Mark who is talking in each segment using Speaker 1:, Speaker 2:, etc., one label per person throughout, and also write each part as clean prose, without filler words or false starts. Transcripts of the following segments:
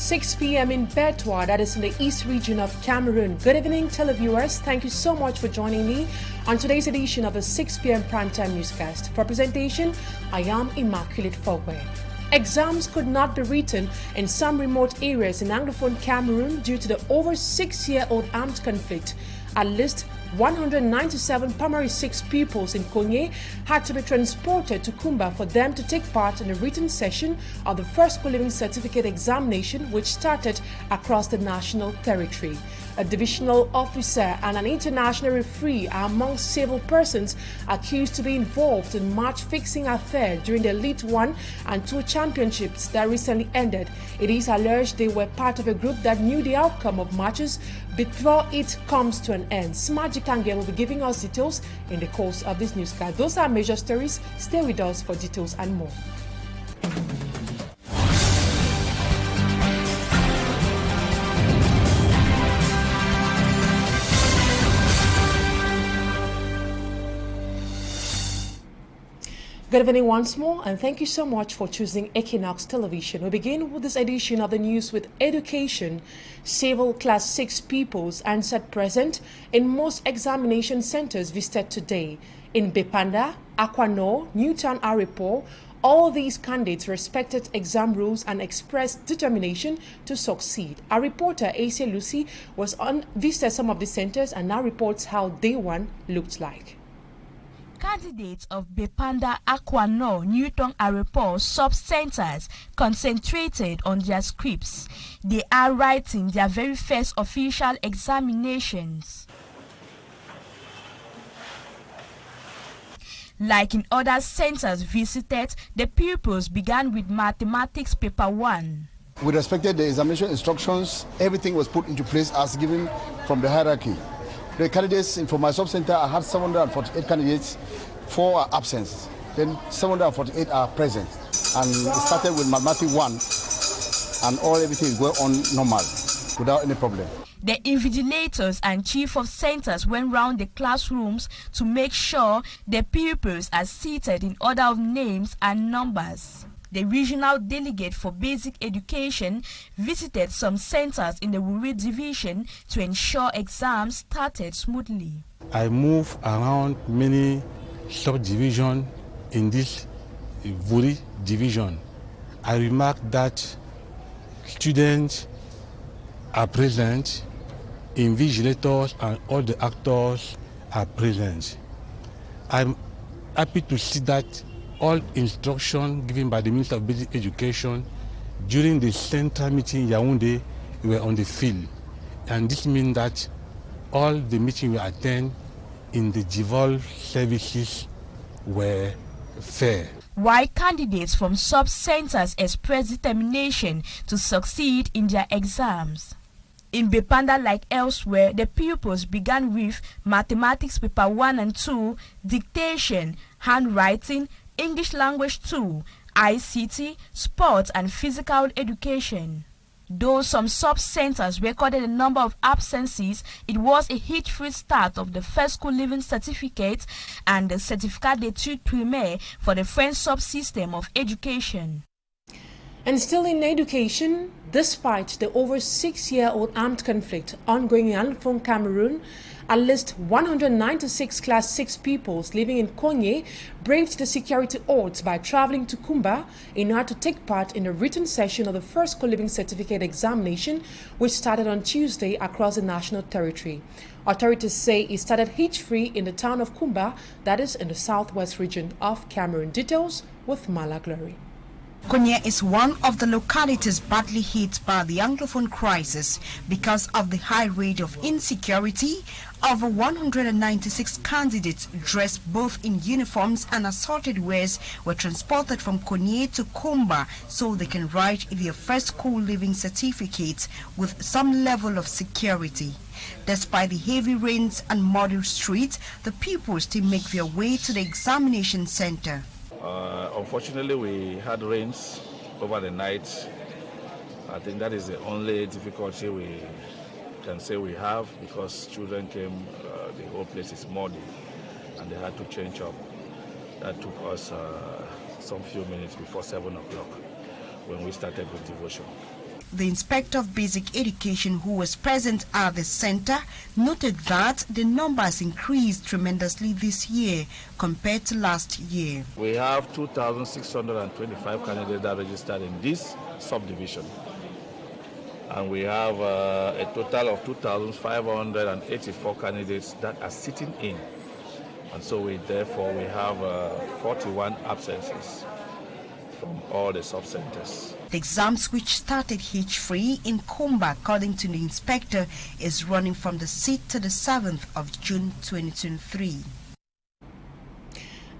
Speaker 1: 6 p.m. in Bertois, that is in the East region of Cameroon. Good evening, televiewers. Thank you so much for joining me on today's edition of the 6 p.m. Primetime Newscast. For presentation, I am Immaculate Fogwe. Exams could not be written in some remote areas in Anglophone Cameroon due to the over 6-year-old armed conflict. At least 197 primary 6 pupils in Konye had to be transported to Kumba for them to take part in a written session of the first school living certificate examination, which started across the national territory. A divisional officer and an international referee are among several persons accused to be involved in match-fixing affair during the Elite 1 and 2 championships that recently ended. It is alleged they were part of a group that knew the outcome of matches before it comes to an end. Smart Jikange will be giving us details in the course of this newscast. Those are major stories. Stay with us for details and more. Good evening once more, and thank you so much for choosing Equinoxe Television. We begin with this edition of the news with education. Several Class 6 pupils answered present in most examination centers visited today. In Bepanda, Aquano, Newtown, Aripo, all these candidates respected exam rules and expressed determination to succeed. Our reporter, Asia Lucy, visited some of the centers and now reports how day one looked like.
Speaker 2: Candidates of Bepanda, Aquano, Newton, Aripo sub-centers concentrated on their scripts. They are writing their very first official examinations. Like in other centers visited, the pupils began with mathematics paper 1.
Speaker 3: We respected the examination instructions. Everything was put into place as given from the hierarchy. The candidates for my sub-center, I had 748 candidates, 4 are absent, then 748 are present. And it started with mathematics 1, and everything is going on normal, without any problem.
Speaker 2: The invigilators and chief of centers went round the classrooms to make sure the pupils are seated in order of names and numbers. The regional delegate for basic education visited some centers in the Wuri division to ensure exams started smoothly.
Speaker 4: I move around many subdivisions in this Wuri division. I remarked that students are present, invigilators and all the actors are present. I'm happy to see that all instruction given by the Minister of Basic Education during the central meeting in Yaoundé were on the field. And this means that all the meetings we attend in the devolved services were fair.
Speaker 2: While candidates from sub-centers expressed determination to succeed in their exams. In Bepanda, like elsewhere, the pupils began with mathematics paper 1 and 2, dictation, handwriting, English language 2, ICT, sports and physical education. Though some sub-centers recorded a number of absences, it was a hitch-free start of the first school living certificate and the certificate d'études primaires for the French subsystem of education.
Speaker 1: And still in education, despite the over 6-year-old armed conflict ongoing in Anglophone Cameroon, at least 196 Class 6 pupils living in Konye braved the security odds by traveling to Kumba in order to take part in the written session of the first school living certificate examination, which started on Tuesday across the national territory. Authorities say it started hitch-free in the town of Kumba, that is in the southwest region of Cameroon. Details with Mala Glory.
Speaker 5: Konye is one of the localities badly hit by the Anglophone crisis because of the high rate of insecurity. Over 196 candidates dressed both in uniforms and assorted wares were transported from Konye to Kumba so they can write their first school living certificates with some level of security. Despite the heavy rains and muddy streets, the pupils still make their way to the examination center.
Speaker 6: Unfortunately, we had rains over the night. I think that is the only difficulty we can say we have, because children came, the whole place is muddy, and they had to change up. That took us some few minutes before 7 o'clock when we started with devotion.
Speaker 5: The Inspector of Basic Education, who was present at the center, noted that the numbers increased tremendously this year compared to last year.
Speaker 6: We have 2,625 candidates that registered in this subdivision. And we have a total of 2,584 candidates that are sitting in. And so therefore we have 41 absences from all the sub-centers.
Speaker 5: The exams, which started hitch-free in Kumba, according to the inspector, is running from the 6th to the 7th of June 2023.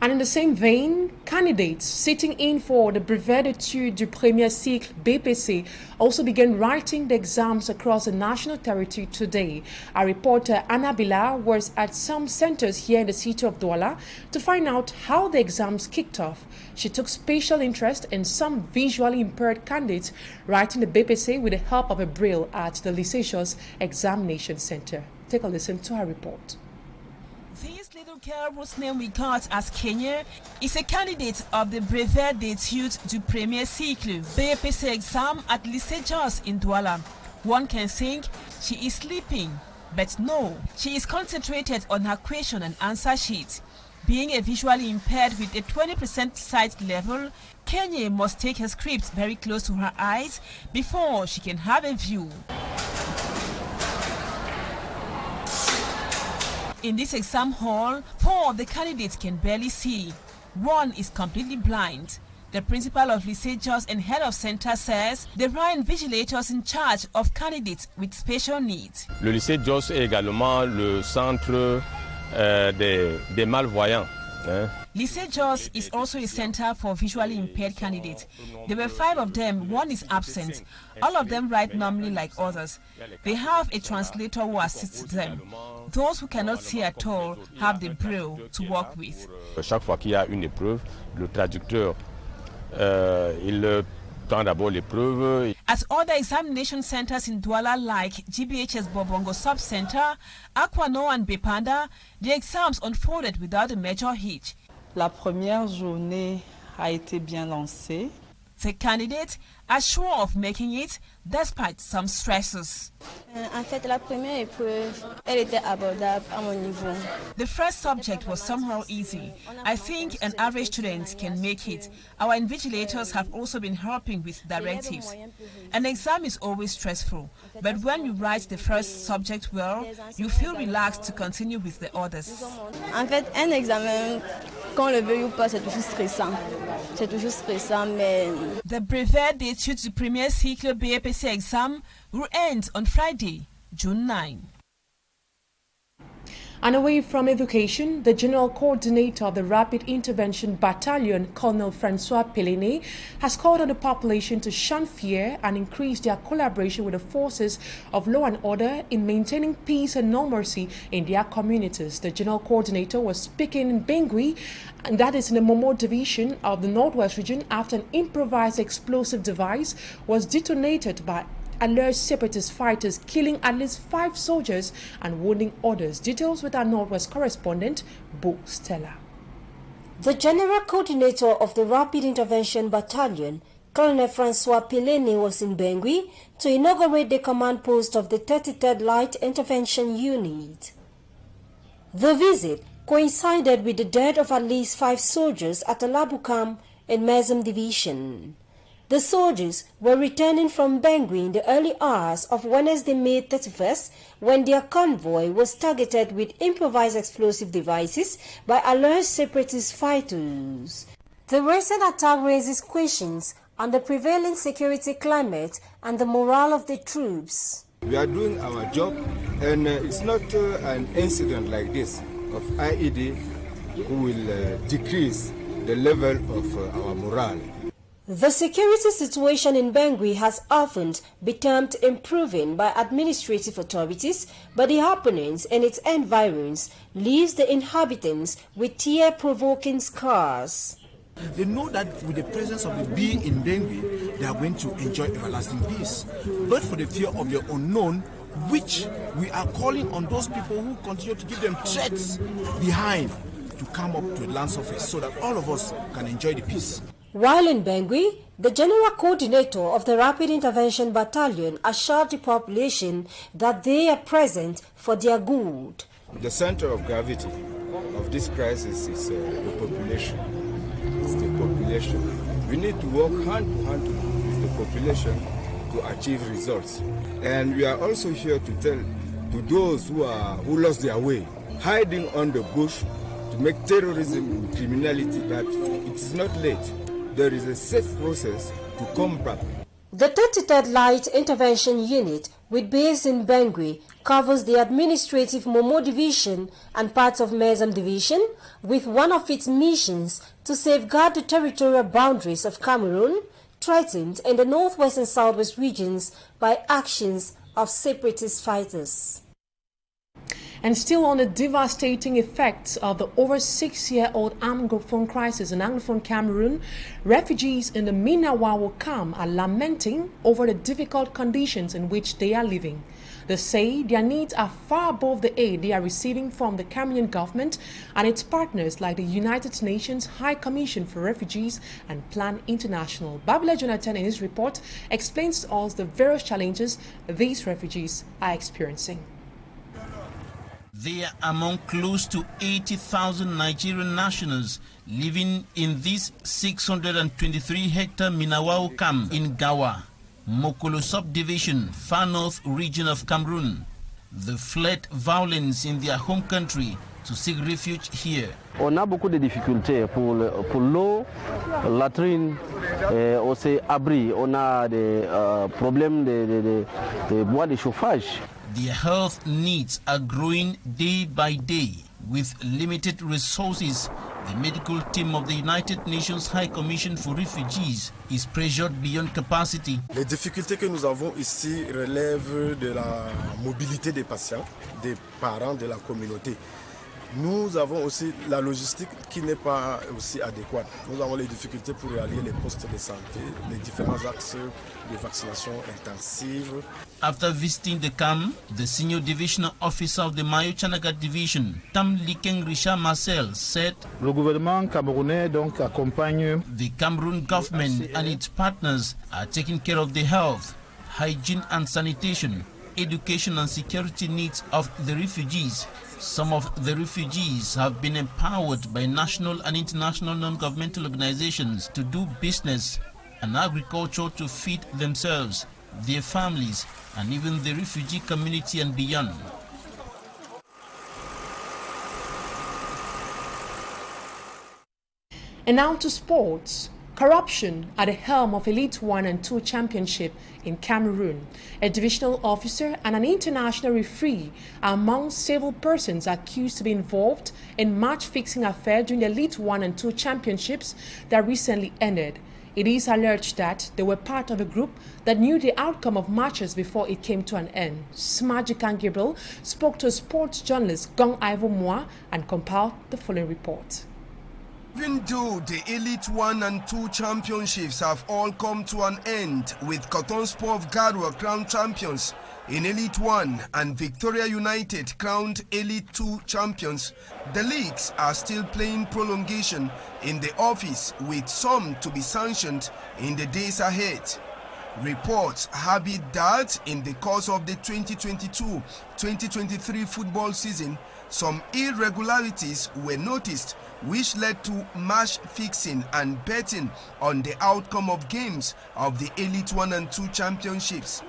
Speaker 1: And in the same vein, candidates sitting in for the Brevet d'études du premier cycle BPC also began writing the exams across the national territory today. Our reporter Anna Bila was at some centers here in the city of Douala to find out how the exams kicked off. She took special interest in some visually impaired candidates writing the BPC with the help of a braille at the Lycée Examination Center. Take a listen to her report.
Speaker 2: This little girl, whose name we got as Kenya, is a candidate of the Brevet d'études du premier cycle BPC exam at Lycée Jos in Douala. One can think she is sleeping, but no, she is concentrated on her question and answer sheet. Being a visually impaired with a 20% sight level, Kenya must take her script very close to her eyes before she can have a view. In this exam hall, 4 of the candidates can barely see. One is completely blind. The principal of Lycée Jos and head of center says there are invigilators in charge of candidates with special needs.
Speaker 7: Le Lycée Jos est également le centre des malvoyants.
Speaker 2: Lycée Jos is also a center for visually impaired candidates. There were 5 of them, one is absent. All of them write normally like others. They have a translator who assists them. Those who cannot see at all have the braille to work with.
Speaker 7: Chaque fois qu'il y a une épreuve, le traducteur, il prend d'abord l'épreuve.
Speaker 2: At other examination centers in Douala like GBHS Bobongo Sub-Center, Aquano and Bepanda, the exams unfolded without a major hitch.
Speaker 8: La première journée a été bien lancée.
Speaker 2: The candidates are sure of making it despite some stresses.
Speaker 9: En fait, la première épreuve, elle était abordable à mon niveau.
Speaker 2: The first subject was somehow easy. I think an average student can make it. Our invigilators have also been helping with directives. An exam is always stressful, but when you write the first subject well, you feel relaxed to continue with the others.
Speaker 9: En fait, un examen, qu'on le veuille ou pas, c'est toujours stressant. C'est toujours stressant, mais...
Speaker 2: The Brevet d'études du premier cycle BPC exam will end on Friday, June 9.
Speaker 1: And away from education, the General Coordinator of the Rapid Intervention Battalion, Colonel Francois Pelene, has called on the population to shun fear and increase their collaboration with the forces of law and order in maintaining peace and normalcy in their communities. The General Coordinator was speaking in Bengui, and that is in the Momo Division of the Northwest region, after an improvised explosive device was detonated by alleged separatist fighters, killing at least 5 soldiers and wounding others. Details with our Northwest correspondent, Bo Stella.
Speaker 10: The General Coordinator of the Rapid Intervention Battalion, Colonel Francois Pelene, was in Bengui to inaugurate the command post of the 33rd Light Intervention Unit. The visit coincided with the death of at least 5 soldiers at Alabukam and Mezam Division. The soldiers were returning from Bengui in the early hours of Wednesday, May 31st, when their convoy was targeted with improvised explosive devices by alleged separatist fighters. The recent attack raises questions on the prevailing security climate and the morale of the troops.
Speaker 11: We are doing our job, and it's not an incident like this of IED who will decrease the level of our morale.
Speaker 10: The security situation in Bengui has often been termed improving by administrative authorities, but the happenings and its environs leaves the inhabitants with tear-provoking scars.
Speaker 12: They know that with the presence of the bee in Bengui, they are going to enjoy everlasting peace. But for the fear of the unknown, which we are calling on those people who continue to give them threats behind to come up to the land surface so that all of us can enjoy the peace.
Speaker 10: While in Bengui, The General Coordinator of the Rapid Intervention Battalion assured the population that they are present for their good.
Speaker 11: The center of gravity of this crisis is the population. It's the population. We need to work hand to hand with the population to achieve results. And we are also here to tell to those who lost their way, hiding on the bush to make terrorism and criminality, that it is not late. There is a safe process to come back.
Speaker 10: The 33rd Light Intervention Unit, with base in Bangui, covers the administrative Momo Division and parts of Mezam Division, with one of its missions to safeguard the territorial boundaries of Cameroon, threatened in the northwest and southwest regions by actions of separatist fighters.
Speaker 1: And still on the devastating effects of the over 6-year-old Anglophone crisis in Anglophone Cameroon, refugees in the Minawawo camp are lamenting over the difficult conditions in which they are living. They say their needs are far above the aid they are receiving from the Cameroon government and its partners like the United Nations High Commission for Refugees and Plan International. Babila Jonathan in his report explains to us the various challenges these refugees are experiencing.
Speaker 13: They are among close to 80,000 Nigerian nationals living in this 623-hectare Minawao camp in Gawa, Mokolo subdivision, far north region of Cameroon. They fled violence in their home country to seek refuge here.
Speaker 14: On a beaucoup de difficultés pour l'eau, latrine, aussi abri. On a des problèmes de bois de chauffage.
Speaker 13: Their health needs are growing day by day. With limited resources, the medical team of the United Nations High Commission for Refugees is pressured beyond capacity.
Speaker 15: Les difficultés que nous avons ici relèvent de la mobilité des patients, des parents, de la communauté. Nous avons aussi la logistique qui n'est pas aussi adéquate. Nous avons les difficultés pour réaliser les postes de santé, les différents axes de vaccination intensive.
Speaker 13: After visiting the camp, the senior divisional officer of the Mayo Chanaga division, Tam Likeng Richard Marcel, said
Speaker 16: Le gouvernement camerounais donc accompagne.
Speaker 13: The Cameroon government and its partners are taking care of the health, hygiene and sanitation, education and security needs of the refugees. Some of the refugees have been empowered by national and international non-governmental organizations to do business and agriculture to feed themselves, their families, and even the refugee community and beyond.
Speaker 1: And now to sports. Corruption at the helm of Elite 1 and 2 Championship in Cameroon. A divisional officer and an international referee are among several persons accused to be involved in match-fixing affair during the Elite 1 and 2 Championships that recently ended. It is alleged that they were part of a group that knew the outcome of matches before it came to an end. Smajikan Gabriel spoke to sports journalist Gong Ivo Moa and compiled the following report.
Speaker 17: Even though the Elite 1 and 2 championships have all come to an end, with Cotton Sport of Garua crowned champions in Elite 1 and Victoria United crowned Elite 2 champions, the leagues are still playing prolongation in the office, with some to be sanctioned in the days ahead. Reports have it that in the course of the 2022-2023 football season, some irregularities were noticed, which led to match fixing and betting on the outcome of games of the Elite 1 and 2 championships.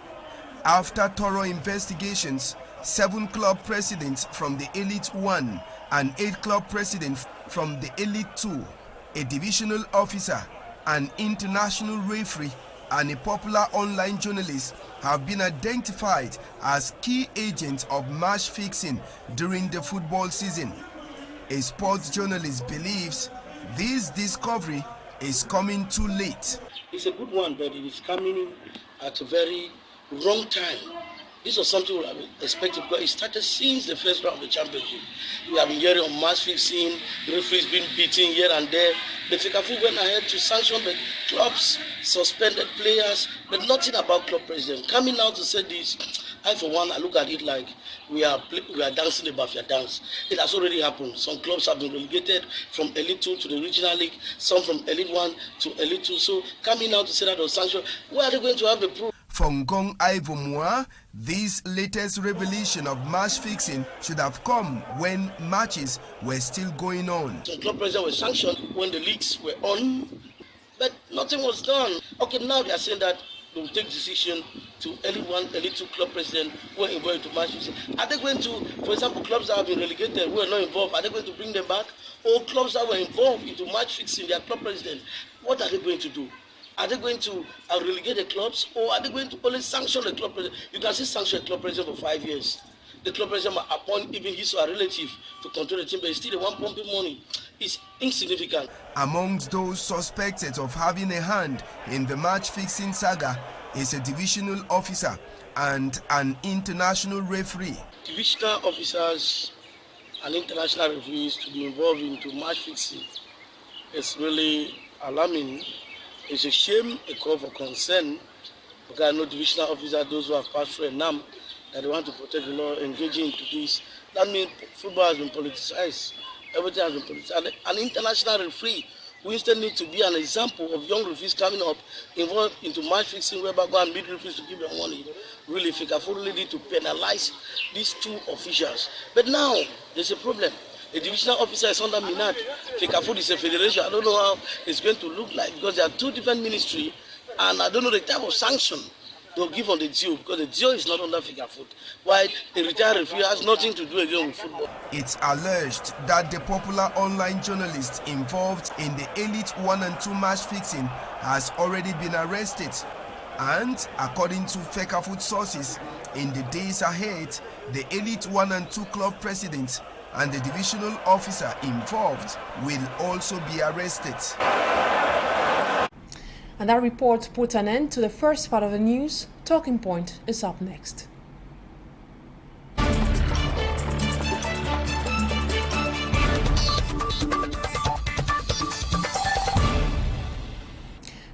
Speaker 17: After thorough investigations, 7 club presidents from the Elite 1 and 8 club presidents from the Elite 2, a divisional officer, an international referee, and a popular online journalist have been identified as key agents of match fixing during the football season. A sports journalist believes this discovery is coming too late.
Speaker 18: It's a good one, but it is coming at a very wrong time. This was something we have expected because it started since the first round of the championship. We have been hearing of match fixing, referees being beaten here and there. The FICAFU went ahead to sanction the clubs, suspended players, but nothing about club president. Coming out to say this, I, for one, I look at it like we are dancing the Bafia dance. It has already happened. Some clubs have been relegated from Elite 2 to the Regional League, some from Elite 1 to Elite 2. So coming out to say that on sanction, where are they going to have the proof?
Speaker 17: For Ngong Ivomwa, this latest revelation of match fixing should have come when matches were still going on.
Speaker 18: Some club presidents were sanctioned when the leagues were on, but nothing was done. Okay, now they are saying that they will take decision to Elite 1, Elite 2 club president who are involved in match fixing. Are they going to, for example, clubs that have been relegated who are not involved, are they going to bring them back? Or clubs that were involved into match fixing, their club president, what are they going to do? Are they going to relegate the clubs, or are they going to only sanction the club president? You can still sanction a club president for 5 years. The club president might appoint even his or her relative to control the team, but still the one pumping money is insignificant.
Speaker 17: Amongst those suspected of having a hand in the match-fixing saga is a divisional officer and an international referee.
Speaker 18: Divisional officers and international referees to be involved into match fixing is really alarming. It's a shame, a call for concern, because I know divisional officers, those who have passed through a NAM, that they want to protect the law, engaging into this. That means football has been politicized. Everything has been politicized. An international referee who instead needs to be an example of young referees coming up, involved into match fixing, whereby go and meet referees to give them money. Really, FICAFO really need to penalize these two officials. But now, there's a problem. A divisional officer is under Minad. FICAFO is a federation. I don't know how it's going to look like, because there are two different ministries, and I don't know the type of sanction they'll give on the DIO, because the DIO is not under FICAFO. While the retired referee has nothing to do again with football.
Speaker 17: It's alleged that the popular online journalist involved in the Elite 1 and 2 match fixing has already been arrested. And according to FICAFO sources, in the days ahead, the Elite 1 and 2 club presidents and the divisional officer involved will also be arrested.
Speaker 1: And that report put an end to the first part of the news. Talking Point is up next.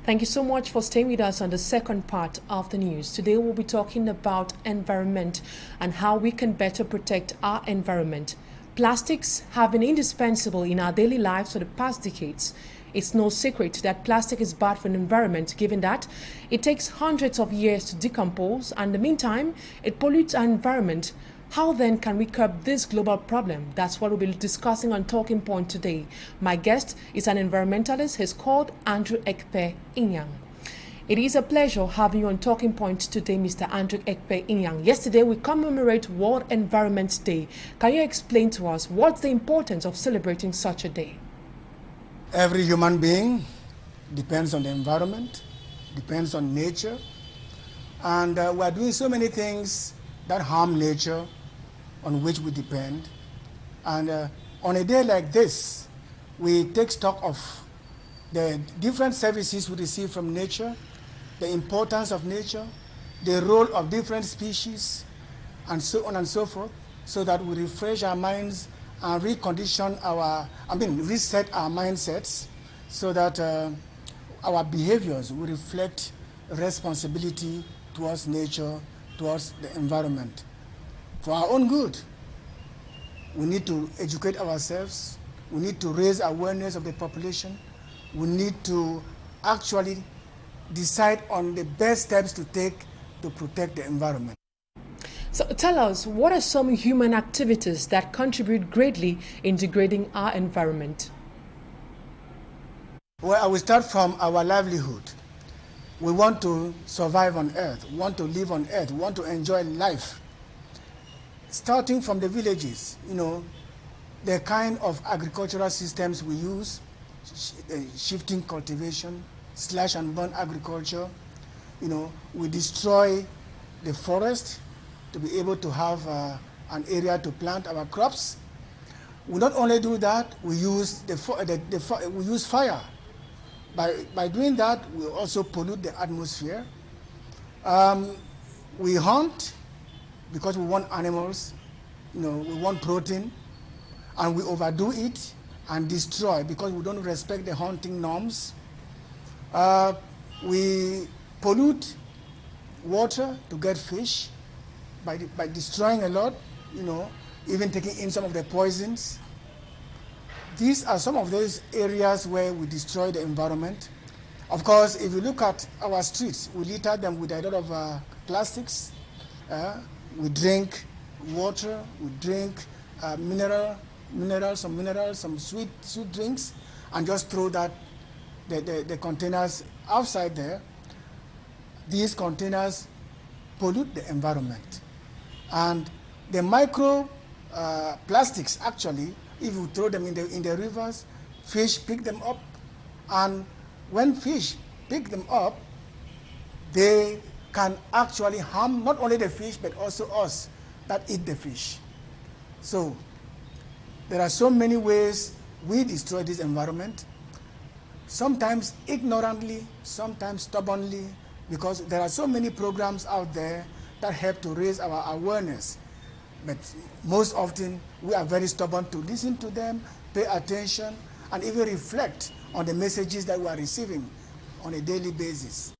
Speaker 1: Thank you so much for staying with us on the second part of the news. Today we'll be talking about environment and how we can better protect our environment. Plastics have been indispensable in our daily lives for the past decades. It's no secret that plastic is bad for the environment, given that it takes hundreds of years to decompose, and in the meantime, it pollutes our environment. How then can we curb this global problem? That's what we'll be discussing on Talking Point today. My guest is an environmentalist. He's called Andrew Ekpe Inyang. It is a pleasure having you on Talking Point today, Mr. Andrew Ekpe Inyang. Yesterday, we commemorate World Environment Day. Can you explain to us what's the importance of celebrating such a day?
Speaker 19: Every human being depends on the environment, depends on nature, and we are doing so many things that harm nature, on which we depend. And on a day like this, we take stock of the different services we receive from nature, the importance of nature, the role of different species, and so on and so forth, so that we refresh our minds and recondition reset our mindsets, so that our behaviors will reflect responsibility towards nature, towards the environment. For our own good, we need to educate ourselves, we need to raise awareness of the population, we need to actually decide on the best steps to take to protect the environment.
Speaker 1: So tell us, what are some human activities that contribute greatly in degrading our environment?
Speaker 19: Well, I will start from our livelihood. We want to survive on Earth, want to live on Earth, want to enjoy life. Starting from the villages, the kind of agricultural systems we use, shifting cultivation, slash and burn agriculture. We destroy the forest to be able to have an area to plant our crops. We not only do that, we use we use fire. By doing that, we also pollute the atmosphere. We hunt because we want animals, we want protein, and we overdo it and destroy because we don't respect the hunting norms. We pollute water to get fish, by destroying a lot, you know, even taking in some of the poisons. These are some of those areas where we destroy the environment. Of course, if you look at our streets, we litter them with a lot of plastics. We drink water, we drink minerals, some sweet drinks, and just throw that the containers outside there. These containers pollute the environment. And the micro plastics, actually, if you throw them in the rivers, fish pick them up, and when fish pick them up, they can actually harm not only the fish but also us that eat the fish. So there are so many ways we destroy this environment, sometimes ignorantly, sometimes stubbornly, because there are so many programs out there that help to raise our awareness. But most often, we are very stubborn to listen to them, pay attention, and even reflect on the messages that we are receiving on a daily basis.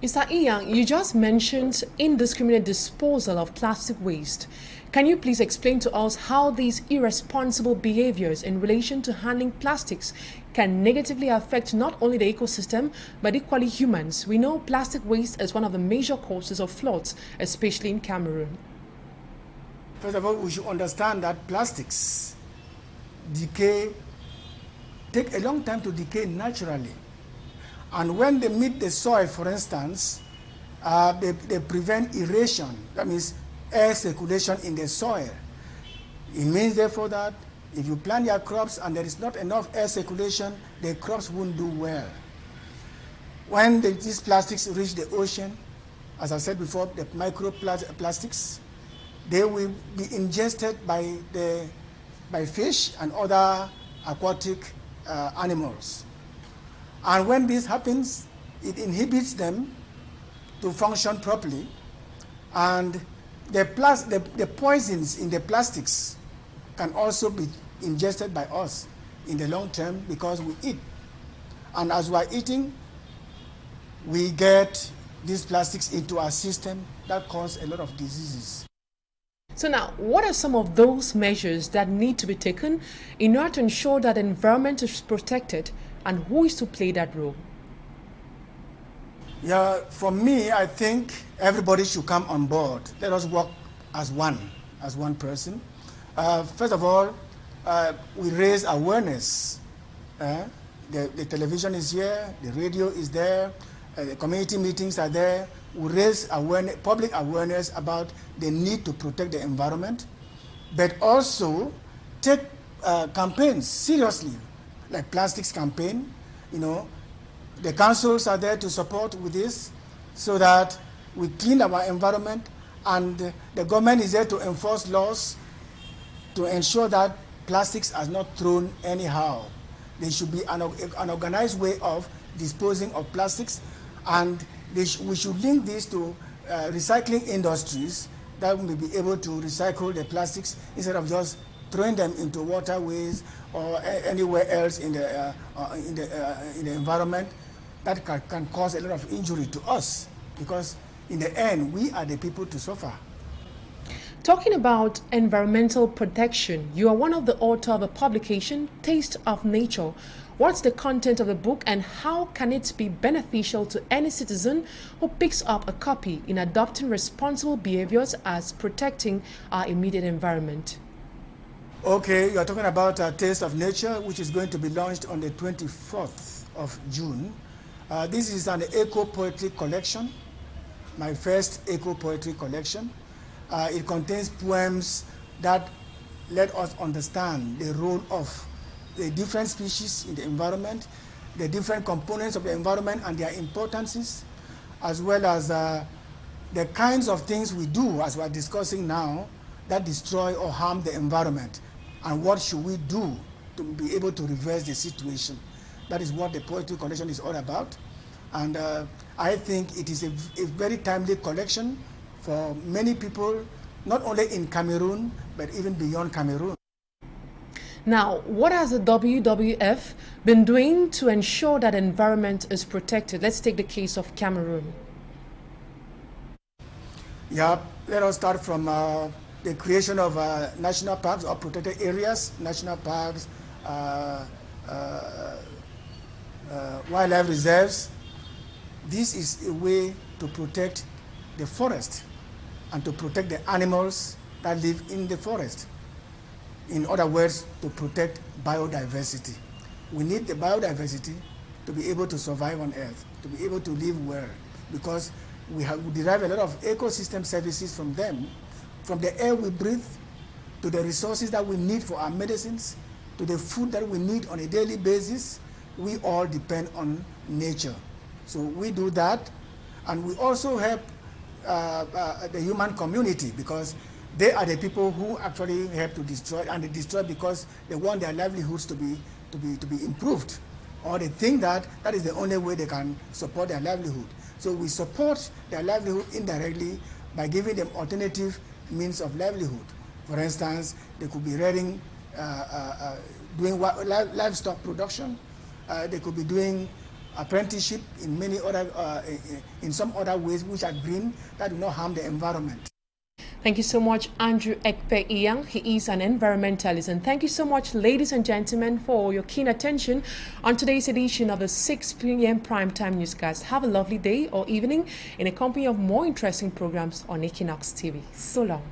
Speaker 1: Mr. Iyang, you just mentioned indiscriminate disposal of plastic waste. Can you please explain to us how these irresponsible behaviors in relation to handling plastics can negatively affect not only the ecosystem, but equally humans? We know plastic waste is one of the major causes of floods, especially in Cameroon.
Speaker 19: First of all, we should understand that plastics take a long time to decay naturally. And when they meet the soil, for instance, they prevent aeration. That means air circulation in the soil. It means, therefore, that if you plant your crops and there is not enough air circulation, the crops won't do well. When these plastics reach the ocean, as I said before, the microplastics, they will be ingested by fish and other aquatic animals. And when this happens, it inhibits them to function properly. And the poisons in the plastics can also be ingested by us in the long term because we eat. And as we are eating, we get these plastics into our system that cause a lot of diseases.
Speaker 1: So now, what are some of those measures that need to be taken in order to ensure that the environment is protected, and who is to play that role?
Speaker 19: Yeah, for me, I think everybody should come on board. Let us work as one person. First of all, we raise awareness. The television is here, the radio is there, the community meetings are there. We raise awareness, public awareness about the need to protect the environment, but also take campaigns seriously, like plastics campaign. You know, the councils are there to support with this, so that we clean our environment, and the government is there to enforce laws to ensure that plastics are not thrown anyhow. There should be an organized way of disposing of plastics, and we should link this to recycling industries that will be able to recycle the plastics instead of just throwing them into waterways or anywhere else in the environment. That can cause a lot of injury to us, because in the end, we are the people to suffer.
Speaker 1: Talking about environmental protection, you are one of the authors of a publication, Taste of Nature. What's the content of the book, and how can it be beneficial to any citizen who picks up a copy in adopting responsible behaviors as protecting our immediate environment?
Speaker 19: Okay, you are talking about Taste of Nature, which is going to be launched on the 24th of June. This is an eco-poetry collection, my first eco-poetry collection. It contains poems that let us understand the role of the different species in the environment, the different components of the environment and their importances, as well as the kinds of things we do, as we are discussing now, that destroy or harm the environment, and what should we do to be able to reverse the situation. That is what the poetry collection is all about. And I think it is a very timely collection for many people, not only in Cameroon, but even beyond Cameroon.
Speaker 1: Now, what has the WWF been doing to ensure that the environment is protected? Let's take the case of Cameroon.
Speaker 19: Yeah, let us start from the creation of national parks or protected areas, national parks, wildlife reserves. This is a way to protect the forest and to protect the animals that live in the forest. In other words, to protect biodiversity. We need the biodiversity to be able to survive on Earth, to be able to live well, because we derive a lot of ecosystem services from them, from the air we breathe, to the resources that we need for our medicines, to the food that we need on a daily basis. We all depend on nature. So we do that, and we also help the human community, because they are the people who actually help to destroy, and they destroy because they want their livelihoods to be improved, or they think that that is the only way they can support their livelihood. So we support their livelihood indirectly by giving them alternative means of livelihood. For instance, they could be doing livestock production. They could be doing apprenticeship in many other, in some other ways which are green, that do not harm the environment.
Speaker 1: Thank you so much, Andrew Ekpe-Iyang. He is an environmentalist. And thank you so much, ladies and gentlemen, for your keen attention on today's edition of the 6 p.m. Primetime Newscast. Have a lovely day or evening in the company of more interesting programs on Equinoxe TV. So long.